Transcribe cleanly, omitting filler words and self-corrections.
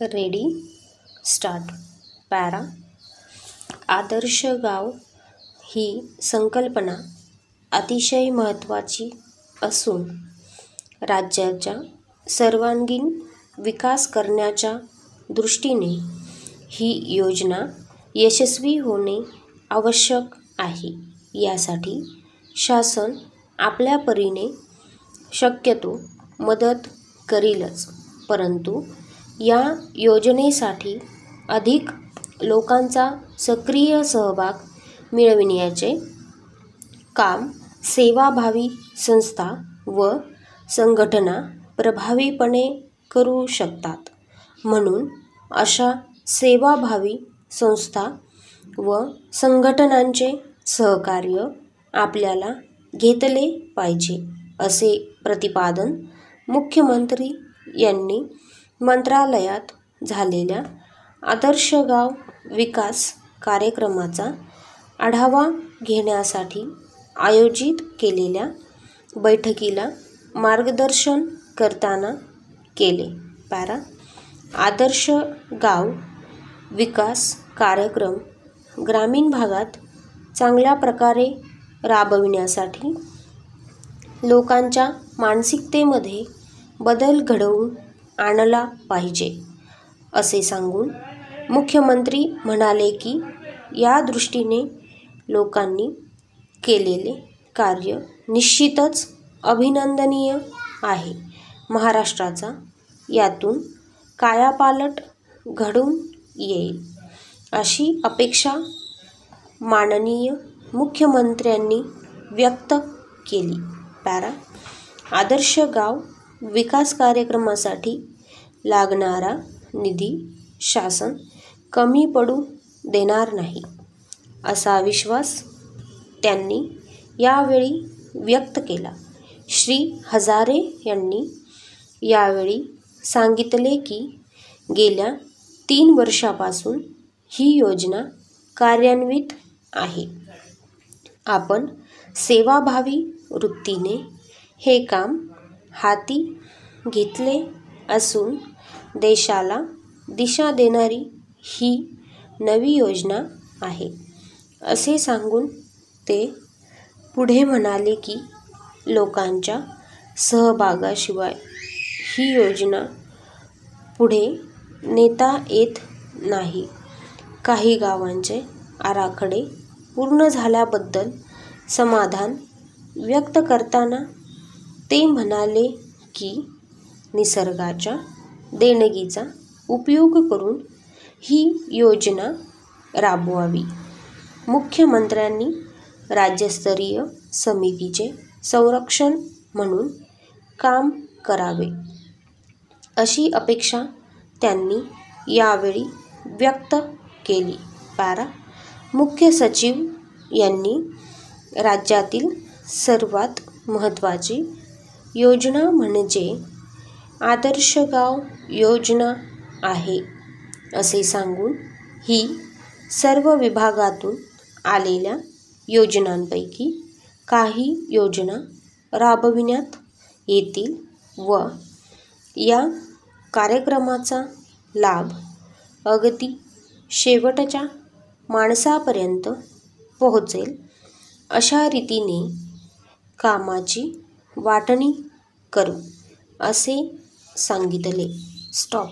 Ready start. Para. आदर्श गाव ही संकल्पना अतिशय महत्त्वाची असून राज्याच्या सर्वांगीण विकास करण्याच्या दृष्टीने ही योजना यशस्वी होणे आवश्यक आहे. यासाठी शासन आपल्या परीने शक्यतो मदत करीलच, परंतु या योजनेसाठी अधिक लोकांचा सक्रिय सहभाग मिळविण्याचे काम सेवाभावी संस्था व संघटना प्रभावीपणे करू शकतात. म्हणून अशा सेवाभावी संस्था व संघटनांचे सहकार्य आपल्याला घेतले पाहिजे, असे प्रतिपादन मुख्यमंत्री यांनी मंत्रालयात झालेल्या आदर्श गाव विकास कार्यक्रमाचा आढावा घेण्यासाठी आयोजित केलेल्या बैठकीला मार्गदर्शन करताना केले. पॅरा. आदर्श गाव विकास कार्यक्रम ग्रामीण भागात चांगल्या प्रकारे राबविण्यासाठी लोकांच्या मानसिकतेमध्ये बदल घडवून आणला पाहिजे, असे सांगून मुख्यमंत्री म्हणाले की या दृष्टीने लोकांनी केलेले कार्य निश्चितच अभिनंदनीय आहे. महाराष्ट्राचा यातून कायापालट घडून येईल अशी अपेक्षा माननीय मुख्यमंत्र्यांनी व्यक्त केली. पॅरा. आदर्श गाव विकास कार्यक्रमासाठी लागणारा निधी शासन कमी पडू देणार नाही, असा विश्वास त्यांनी यावेळी व्यक्त केला. श्री हजारे यांनी यावेळी सांगितले की गेल्या 3 वर्षापासून ही योजना कार्यान्वित आहे. आपण सेवाभावी वृत्तीने हे काम हाती घेतले असून देशाला दिशा देणारी ही नवी योजना आहे, असे सांगून ते पुढे म्हणाले की लोकांच्या सहभागाशिवाय ही योजना पुढे नेता येत नाही. काही गावांचे आराखडे पूर्ण झाल्याबद्दल समाधान व्यक्त करताना ते म्हणाले की निसर्गाच्या देणगीचा उपयोग करून ही योजना राबवावी. मुख्यमंत्र्यांनी राज्यस्तरीय समितीचे संरक्षण म्हणून काम करावे, अशी अपेक्षा त्यांनी यावेळी व्यक्त केली. पॅरा. मुख्य सचिव यांनी राज्यातील सर्वात महत्त्वाची योजना म्हणजे आदर्श गाव योजना आहे, असे सांगून ही सर्व विभागातून आलेल्या योजनांपैकी काही योजना राबविण्यात येतील व या कार्यक्रमाचा लाभ अगदी शेवटच्या माणसापर्यंत पोहोचेल अशा रीतीने कामाची वाटणी करू, असे सांगितले. स्टॉप.